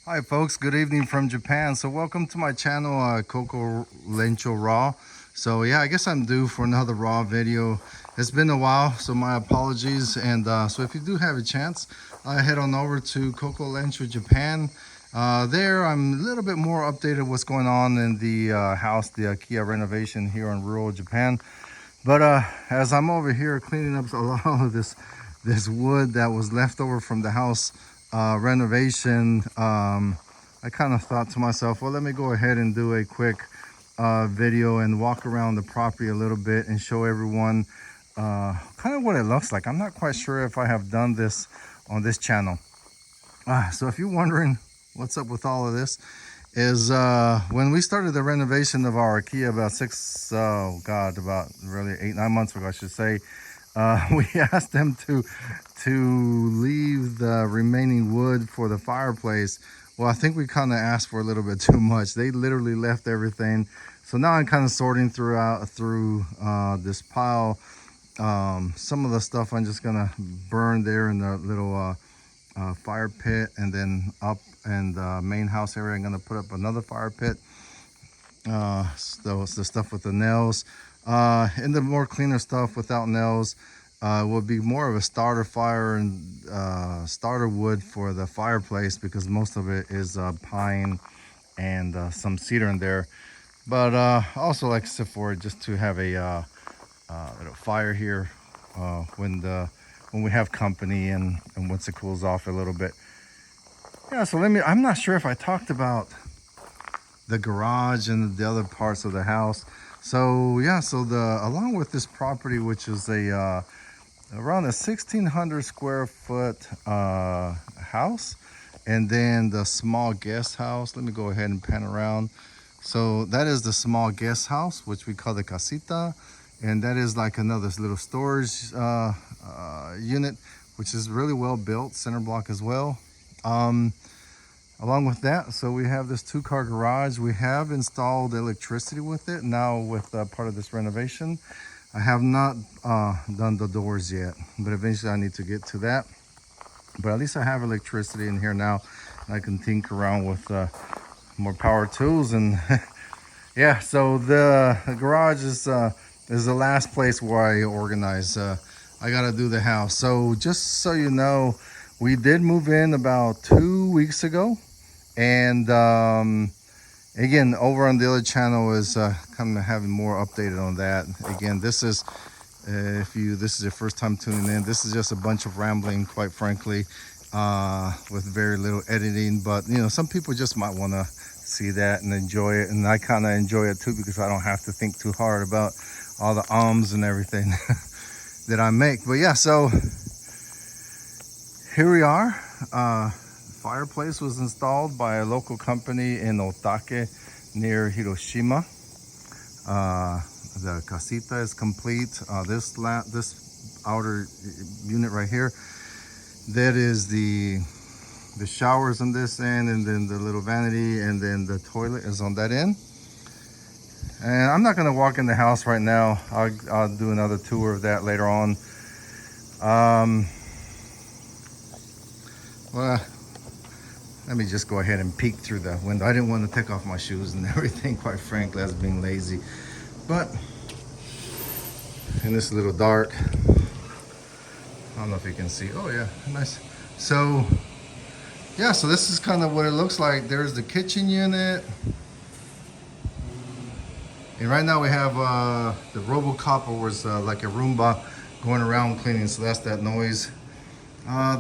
Hi folks, good evening from Japan. So welcome to my channel, Coco Lencho Raw. So yeah, I guess I'm due for another raw video. It's been a while, so my apologies. And so if you do have a chance, head on over to Coco Lencho Japan. There I'm a little bit more updated what's going on in the house, the Akiya renovation here in rural Japan. But as I'm over here cleaning up a lot of this wood that was left over from the house renovation, I kind of thought to myself, well, let me go ahead and do a quick video and walk around the property a little bit and show everyone kind of what it looks like. I'm not quite sure if I have done this on this channel. So if you're wondering what's up with all of this, is when we started the renovation of our Akiya about really 8-9 months ago, I should say. We asked them to leave the remaining wood for the fireplace. Well, I think we kind of asked for a little bit too much. They literally left everything. So now I'm kind of sorting through this pile. Some of the stuff I'm just gonna burn there in the little fire pit, and then up in the main house area I'm gonna put up another fire pit. So it's the stuff with the nails, and the more cleaner stuff without nails will be more of a starter fire and starter wood for the fireplace, because most of it is pine and some cedar in there. But also, like I said, for just to have a little fire here when we have company and once it cools off a little bit. Yeah, so I'm not sure if I talked about the garage and the other parts of the house. So yeah, so along with this property, which is a around a 1,600 square foot house, and then the small guest house. Let me go ahead and pan around. So that is the small guest house, which we call the casita, and that is like another little storage unit, which is really well built, center block as well. Along with that, so we have this 2-car garage. We have installed electricity with it now with part of this renovation. I have not done the doors yet, but eventually I need to get to that. But at least I have electricity in here now, and I can tinker around with more power tools. And yeah, so the garage is the last place where I organize. I gotta do the house. So just so you know, we did move in about 2 weeks ago. And again, over on the other channel is kind of having more updated on that. Again, this is this is your first time tuning in, this is just a bunch of rambling, quite frankly, with very little editing. But you know, some people just might want to see that and enjoy it, and I kind of enjoy it too, because I don't have to think too hard about all the ums and everything that I make. But yeah, so here we are. Fireplace was installed by a local company in Otake near Hiroshima. The casita is complete. This outer unit right here, that is the showers on this end, and then the little vanity, and then the toilet is on that end. And I'm not gonna walk in the house right now. I'll do another tour of that later on. Well, let me just go ahead and peek through the window. I didn't want to take off my shoes and everything, quite frankly. I was being lazy. But, and it's a little dark. I don't know if you can see. Oh yeah, nice. So, yeah, so this is kind of what it looks like. There's the kitchen unit. And right now we have the Robocop, was like a Roomba going around cleaning, so that's that noise.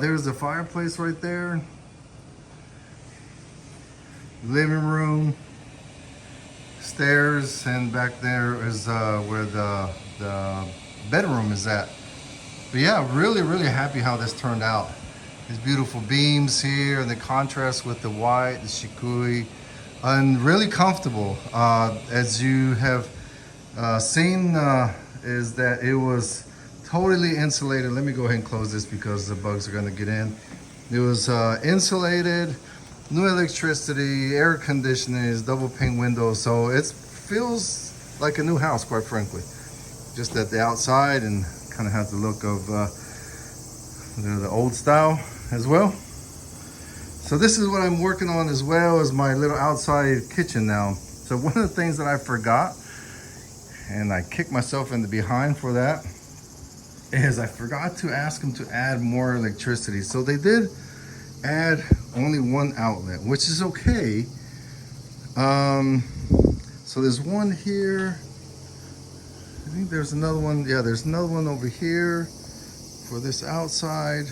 There's the fireplace right there. Living room, stairs, and back there is where the bedroom is at. But yeah, really happy how this turned out. These beautiful beams here, and the contrast with the white, the shikui, and really comfortable. As you have seen, is that it was totally insulated. Let me go ahead and close this because the bugs are gonna get in. It was insulated, new electricity, air conditioning, double pane windows. So it feels like a new house, quite frankly. Just at the outside, and kind of has the look of the old style as well. So this is what I'm working on as well as my little outside kitchen now. So one of the things that I forgot, and I kicked myself in the behind for that, is I forgot to ask them to add more electricity. So they did add only one outlet, which is okay. So there's one here. I think there's another one. Yeah, there's another one over here for this outside,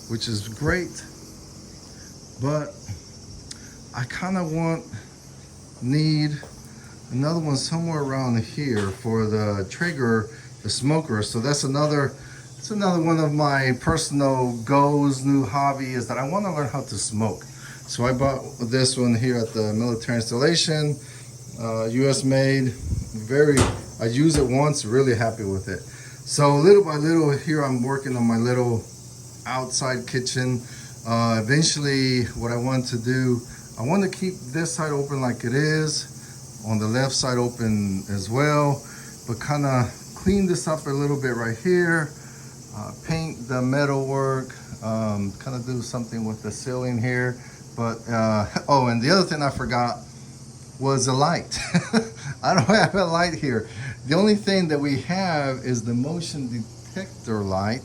which is great. But I kind of need another one somewhere around here for the Traeger, the smoker. So it's another one of my personal goals, new hobby, is that I want to learn how to smoke. So I bought this one here at the military installation, US made. I used it once, really happy with it. So little by little here I'm working on my little outside kitchen. Eventually what I want to do, I want to keep this side open like it is, on the left side open as well, but kind of clean this up a little bit right here, paint the metal work, kind of do something with the ceiling here. But oh, and the other thing I forgot was a light. I don't have a light here. The only thing that we have is the motion detector light,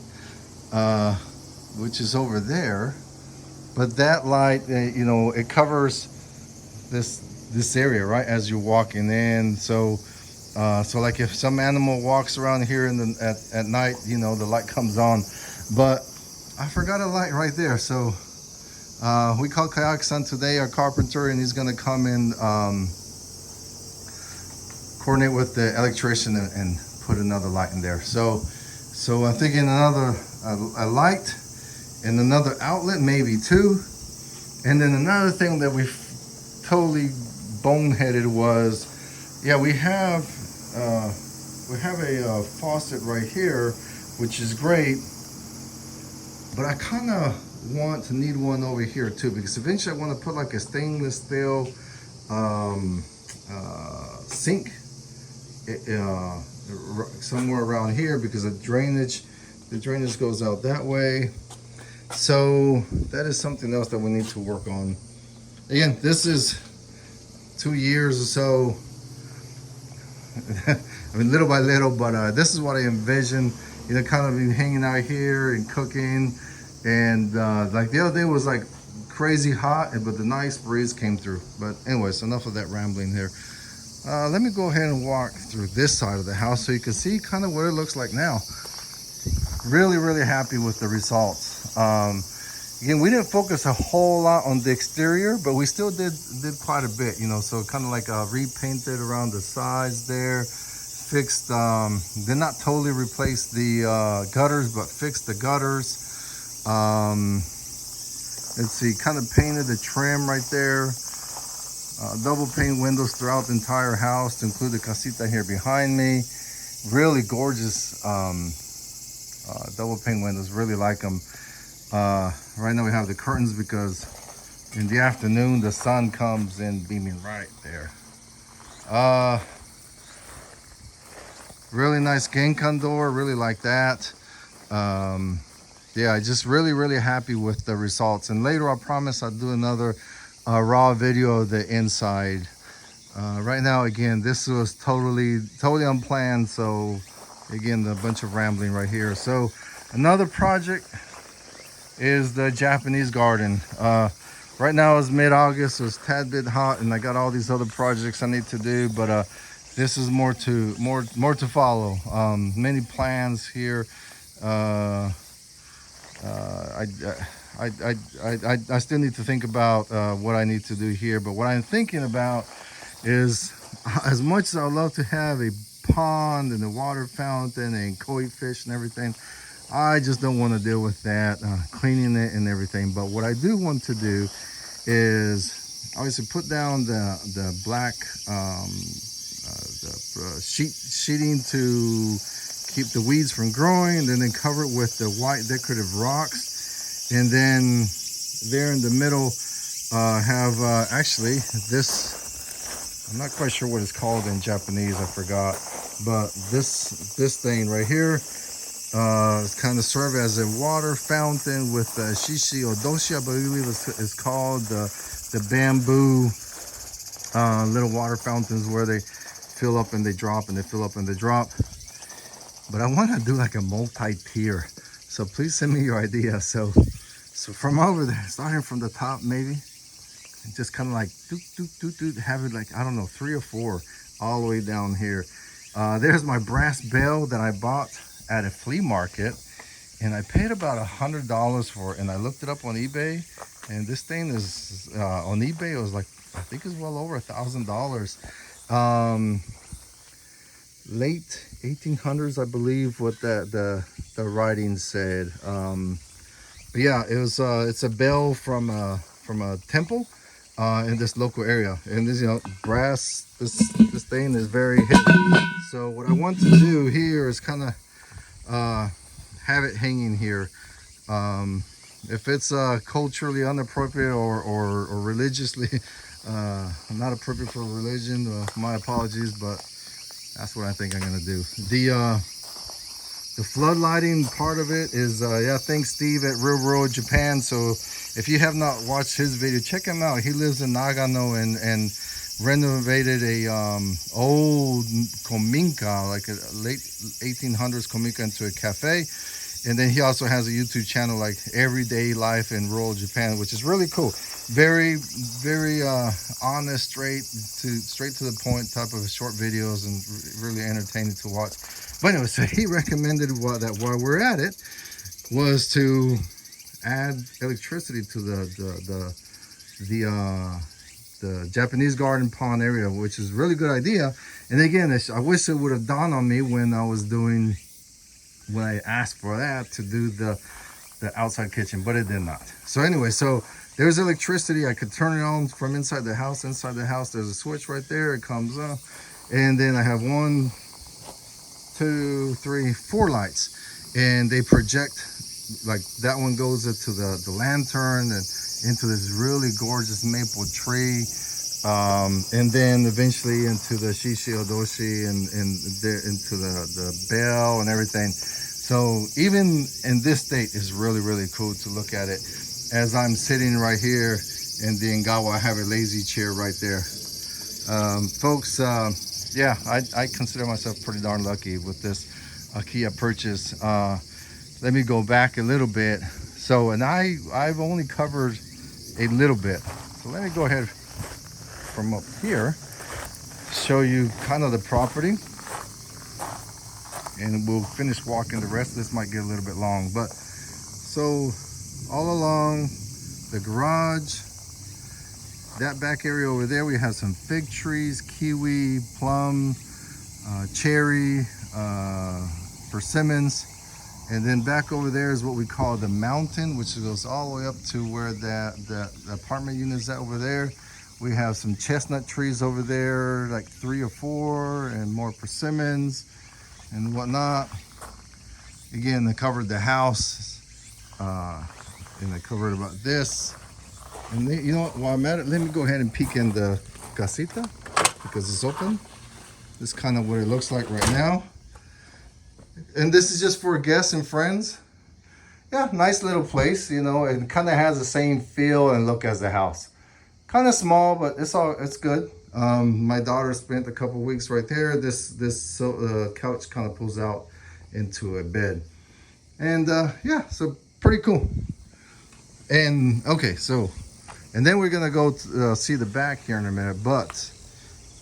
which is over there. But that light, you know, it covers this area, right, as you're walking in. So like if some animal walks around here at night, you know, the light comes on. But I forgot a light right there. So we called Kayak-san today, our carpenter, and he's gonna come and coordinate with the electrician and put another light in there. So I'm thinking a light and another outlet, maybe two. And then another thing that we totally boneheaded was, yeah, we have a faucet right here, which is great, but I kind of need one over here too, because eventually I want to put like a stainless steel sink somewhere around here, because the drainage goes out that way. So that is something else that we need to work on. Again, this is 2 years or so. I mean, little by little, but this is what I envision, you know, kind of been hanging out here and cooking. And like the other day was like crazy hot, but the nice breeze came through. But anyways, enough of that rambling here. Let me go ahead and walk through this side of the house so you can see kind of what it looks like now. Really happy with the results. Again, we didn't focus a whole lot on the exterior, but we still did quite a bit, you know. So kind of like repainted around the sides there, fixed, did not totally replace the gutters, but fixed the gutters. Let's see, kind of painted the trim right there. Double pane windows throughout the entire house, to include the casita here behind me. Really gorgeous double pane windows, really like them. Right now we have the curtains because in the afternoon the sun comes in beaming right there. Really nice Genkan door, really like that. Yeah, just really happy with the results. And later I promise I'll do another raw video of the inside. Right now, again, this was totally unplanned, so again, a bunch of rambling right here. So another project is the Japanese garden. Right now it's mid-August, so it's a tad bit hot, and I got all these other projects I need to do, but this is more to follow. Many plans here. I still need to think about what I need to do here, but what I'm thinking about is, as much as I would love to have a pond and a water fountain and koi fish and everything, I just don't want to deal with that, cleaning it and everything. But what I do want to do is obviously put down the black sheeting to keep the weeds from growing, and then cover it with the white decorative rocks. And then there in the middle have actually this, I'm not quite sure what it's called in Japanese, I forgot, but this thing right here It's kind of serve as a water fountain with shishi odoshi, I believe it's called, the bamboo little water fountains where they fill up and they drop and they fill up and they drop. But I want to do like a multi-tier, so please send me your idea. So from over there, starting from the top, maybe just kind of like have it like, I don't know, 3 or 4 all the way down here. There's my brass bell that I bought at a flea market, and I paid about $100 for it. And I looked it up on eBay, and this thing is on eBay, it was like, I think it's well over $1,000. Late 1800s, I believe, what the writing said. But yeah, it was it's a bell from a temple in this local area, and this, brass, this thing is very heavy. So what I want to do here is kind of have it hanging here. If it's culturally inappropriate or religiously not appropriate for religion, my apologies, but that's what I think I'm gonna do. The floodlighting part of it is yeah, thanks Steve at Renovated Japan. So if you have not watched his video, check him out. He lives in Nagano and renovated a old kominka, like a late 1800s kominka, into a cafe. And then he also has a YouTube channel like Everyday Life in Rural Japan, which is really cool. Very honest, straight to the point type of short videos, and really entertaining to watch. But anyway, so he recommended that while we're at it was to add electricity to the Japanese garden pond area, which is a really good idea. And again, I wish it would have dawned on me when I asked for that to do the outside kitchen, but it did not. So anyway, so there's electricity. I could turn it on from inside the house. Inside the house, there's a switch right there. It comes up, and then I have 1, 2, 3, 4 lights, and they project. Like that one goes into the lantern and into this really gorgeous maple tree, and then eventually into the shishi odoshi and into the bell and everything. So even in this state, is really cool to look at it. As I'm sitting right here in the Engawa, I have a lazy chair right there. Folks, yeah, I consider myself pretty darn lucky with this Akiya purchase. Let me go back a little bit. So, and I've only covered a little bit. So let me go ahead from up here, show you kind of the property, and we'll finish walking the rest. This might get a little bit long, but so all along the garage, that back area over there, we have some fig trees, kiwi, plum, cherry, persimmons. And then back over there is what we call the mountain, which goes all the way up to where the apartment unit is at over there. We have some chestnut trees over there, like 3 or 4, and more persimmons and whatnot. Again, they covered the house, and they covered about this. And they, you know what, while I'm at it, let me go ahead and peek in the casita because it's open. This is kind of what it looks like right now. And this is just for guests and friends. Yeah, nice little place, you know. It kind of has the same feel and look as the house. Kind of small, but it's good. My daughter spent a couple weeks right there. This couch kind of pulls out into a bed, and yeah, so pretty cool. And okay, so, and then we're gonna go see the back here in a minute. But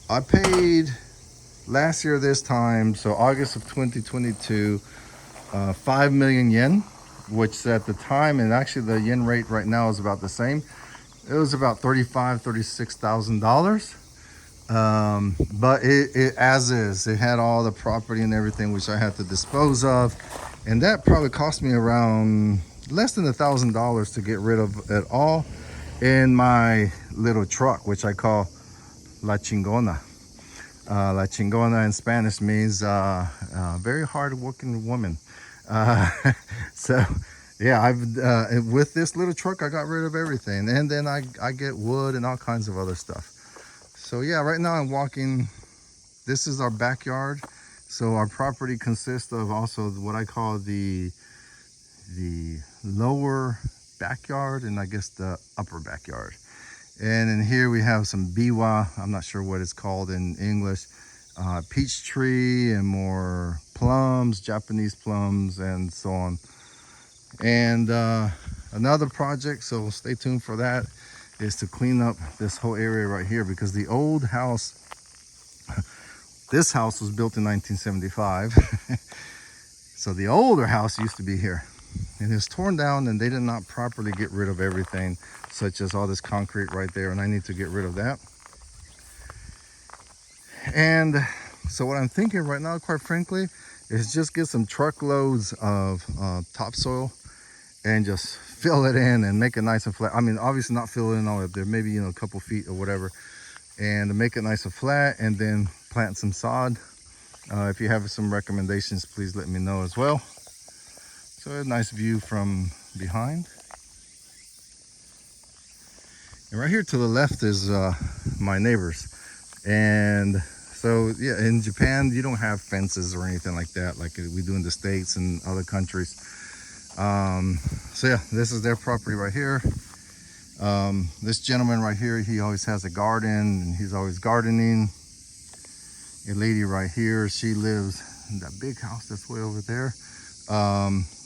I paid last year this time, so August of 2022, 5 million yen, which at the time, and actually the yen rate right now is about the same. It was about $36,000. But it as is, it had all the property and everything, which I had to dispose of, and that probably cost me around less than $1,000 to get rid of it all in my little truck, which I call La Chingona. La Chingona in Spanish means very hard-working woman. So yeah, with this little truck, I got rid of everything, and then I get wood and all kinds of other stuff. So yeah, right now I'm walking. This is our backyard. So our property consists of also what I call the lower backyard and I guess the upper backyard. And in here we have some biwa, I'm not sure what it's called in English, peach tree and more plums, Japanese plums and so on. And another project, so stay tuned for that, is to clean up this whole area right here, because the old house, this house was built in 1975. So the older house used to be here, and it was torn down, and they did not properly get rid of everything, such as all this concrete right there, and I need to get rid of that. And so what I'm thinking right now, quite frankly, is just get some truckloads of topsoil and just fill it in and make it nice and flat. I mean, obviously not fill it in all up there, maybe, you know, a couple feet or whatever, and to make it nice and flat, and then plant some sod. If you have some recommendations, please let me know as well. So a nice view from behind. And right here to the left is my neighbors. And so yeah, in Japan you don't have fences or anything like that like we do in the States and other countries. So yeah, this is their property right here. This gentleman right here, he always has a garden and he's always gardening. A lady right here, she lives in that big house that's way over there.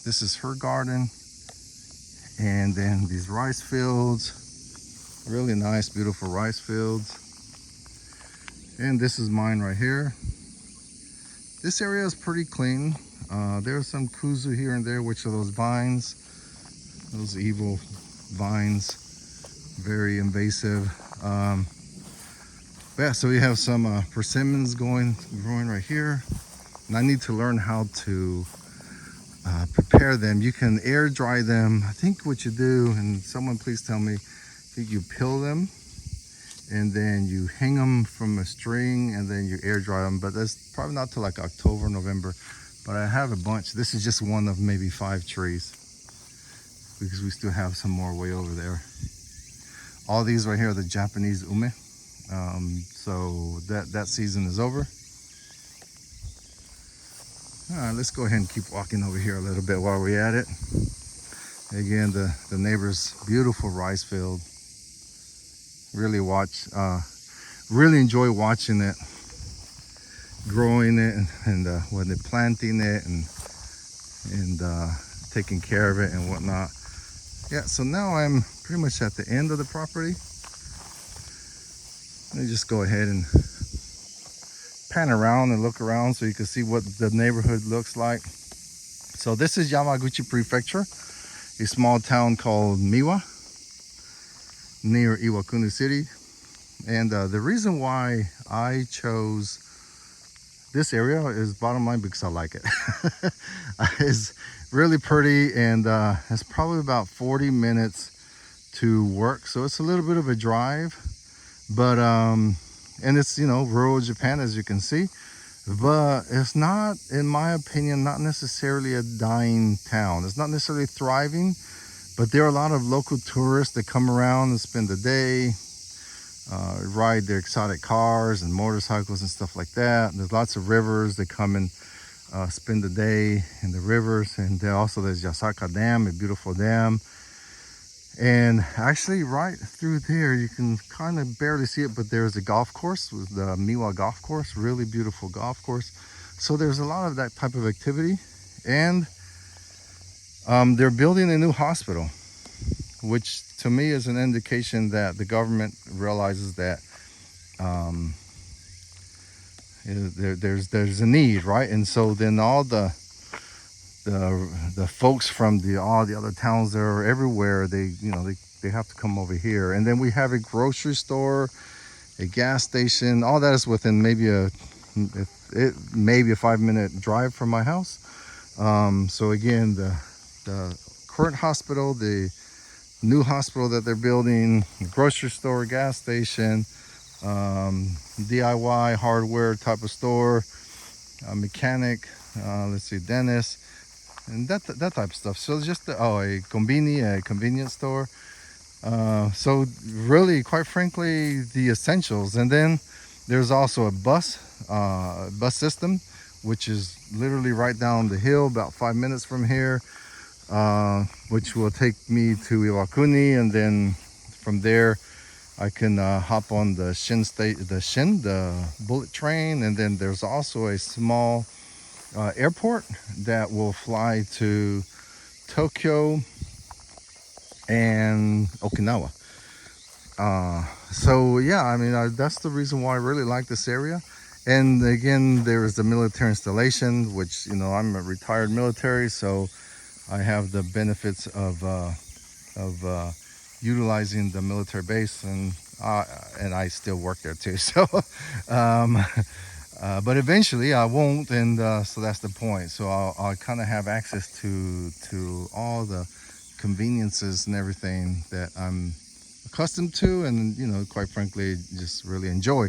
This is her garden. And then these rice fields, really nice, beautiful rice fields. And this is mine right here. This area is pretty clean. There's some kuzu here and there, which are those vines, those evil vines, very invasive. Yeah, so we have some persimmons growing right here, and I need to learn how to prepare them. You can air dry them. I think what you do, and someone please tell me, I think you peel them and then you hang them from a string and then you air dry them, but that's probably not till like October, November. But I have a bunch. This is just one of maybe 5 trees, because we still have some more way over there. All these right here are the Japanese ume. So that season is over. All right, let's go ahead and keep walking over here a little bit while we're at it. Again, the neighbor's beautiful rice field. Really enjoy watching it, growing it, and when they're planting it and taking care of it and whatnot. Yeah, so now I'm pretty much at the end of the property. Let me just go ahead and pan around and look around so you can see what the neighborhood looks like. So this is Yamaguchi Prefecture, a small town called Miwa, near Iwakuni City. And the reason why I chose this area is, bottom line, because I like it. It's really pretty, and it's probably about 40 minutes to work, so it's a little bit of a drive, but and it's, you know, rural Japan, as you can see, but it's not, in my opinion, not necessarily a dying town. It's not necessarily thriving, but there are a lot of local tourists that come around and spend the day, ride their exotic cars and motorcycles and stuff like that. And there's lots of rivers. They come and spend the day in the rivers. And there's Yasaka Dam, a beautiful dam. And actually right through there, you can kind of barely see it, but there's a golf course, with the Miwa golf course, really beautiful golf course. So there's a lot of that type of activity. And they're building a new hospital, which to me is an indication that the government realizes that there's a need, right? And so then all the folks from all the other towns that are everywhere, they have to come over here. And then we have a grocery store, a gas station. All that is within maybe a 5-minute drive from my house. So again, the current hospital, the new hospital that they're building, the grocery store, gas station, DIY hardware type of store, mechanic, let's see, dentist, and that type of stuff. So just a convenience store. So really, quite frankly, the essentials. And then there's also a bus system, which is literally right down the hill, about 5 minutes from here, which will take me to Iwakuni, and then from there I can hop on the the bullet train, and then there's also a small airport that will fly to Tokyo and Okinawa. So yeah, I mean, that's the reason why I really like this area. And again, there is the military installation, which, you know, I'm a retired military, so I have the benefits of utilizing the military base, and I still work there too. So, um, but eventually I won't, and so that's the point. So I'll kind of have access to all the conveniences and everything that I'm accustomed to, and, you know, quite frankly, just really enjoy.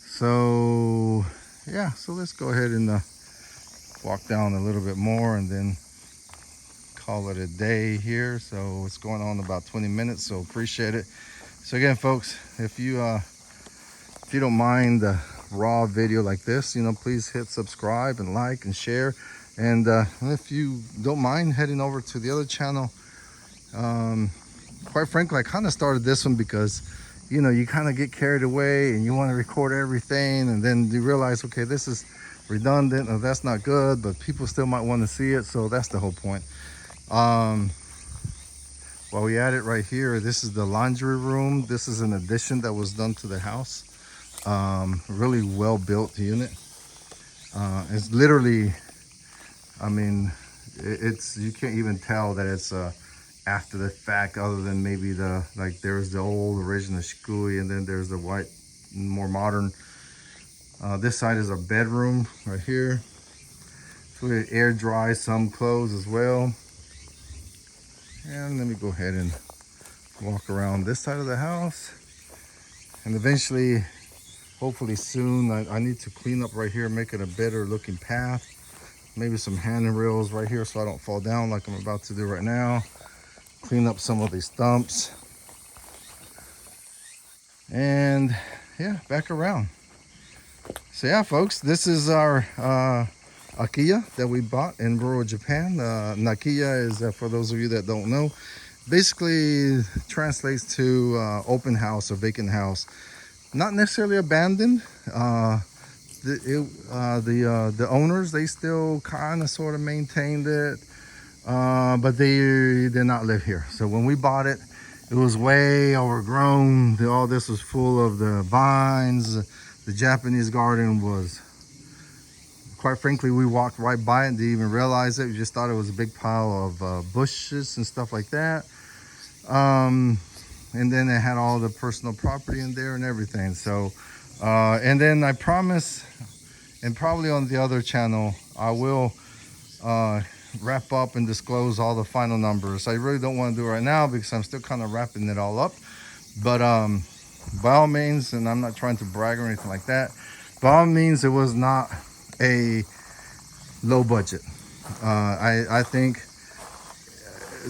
So yeah, so let's go ahead and walk down a little bit more and then call it a day here. So it's going on about 20 minutes, so appreciate it. So again, folks, if you don't mind the raw video like this, you know, please hit subscribe and like and share. And if you don't mind heading over to the other channel, quite frankly, I kind of started this one because, you know, you kind of get carried away and you want to record everything, and then you realize, okay, this is redundant, or that's not good, but people still might want to see it. So that's the whole point. While we at it right here, this is the laundry room. This is an addition that was done to the house. Really well built unit. It's literally, I mean, it's, you can't even tell that it's after the fact, other than maybe like there's the old original shikui, and then there's the white, more modern. This side is a bedroom right here. So we air dry some clothes as well. And let me go ahead and walk around this side of the house. And eventually, hopefully soon, I need to clean up right here, make it a better looking path. Maybe some handrails right here so I don't fall down like I'm about to do right now. Clean up some of these stumps. And yeah, back around. So yeah, folks, this is our Akiya that we bought in rural Japan. Akiya is, for those of you that don't know, basically translates to open house or vacant house. Not necessarily abandoned. The owners, they still kind of sort of maintained it, but they did not live here. So when we bought it, it was way overgrown. All this was full of the vines. The Japanese garden was, quite frankly, we walked right by it and didn't even realize it. We just thought it was a big pile of bushes and stuff like that. And then it had all the personal property in there and everything. So, and then I promise, and probably on the other channel, I will wrap up and disclose all the final numbers. I really don't want to do it right now because I'm still kind of wrapping it all up. But by all means, and I'm not trying to brag or anything like that, by all means, it was not a low budget. I think,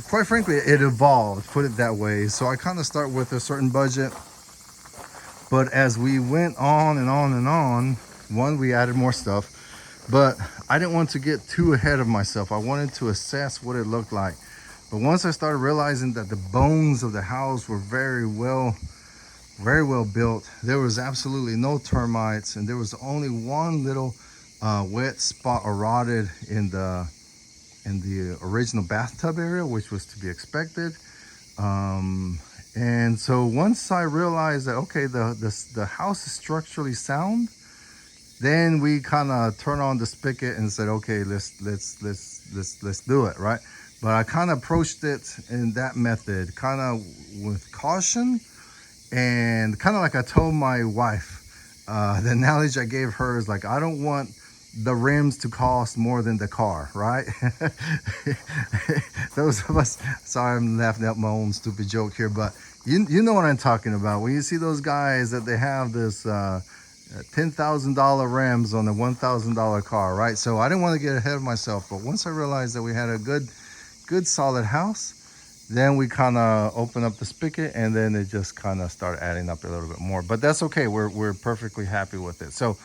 quite frankly, it evolved, put it that way. So I kind of start with a certain budget, but as we went on and on and on, one, we added more stuff, but I didn't want to get too ahead of myself. I wanted to assess what it looked like. But once I started realizing that the bones of the house were very well built, there was absolutely no termites, and there was only one little wet spot or rotted in the original bathtub area, which was to be expected. And so once I realized that, okay, the house is structurally sound, then we kind of turn on the spigot and said, okay, let's do it, right? But I kind of approached it in that method, kind of with caution, and kind of like I told my wife, the analogy I gave her is like, I don't want the rims to cost more than the car, right? Those of us, sorry, I'm laughing at my own stupid joke here, but you know what I'm talking about. When you see those guys that they have this $10,000 rims on a $1,000 car, right? So I didn't want to get ahead of myself, but once I realized that we had a good solid house, then we kind of open up the spigot, and then it just kind of started adding up a little bit more. But that's okay. We're perfectly happy with it. So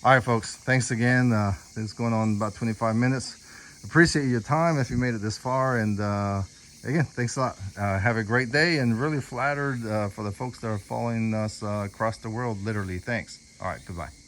All right, folks. Thanks again. This is going on about 25 minutes. Appreciate your time if you made it this far. And again, thanks a lot. Have a great day, and really flattered for the folks that are following us across the world, literally. Thanks. All right, goodbye.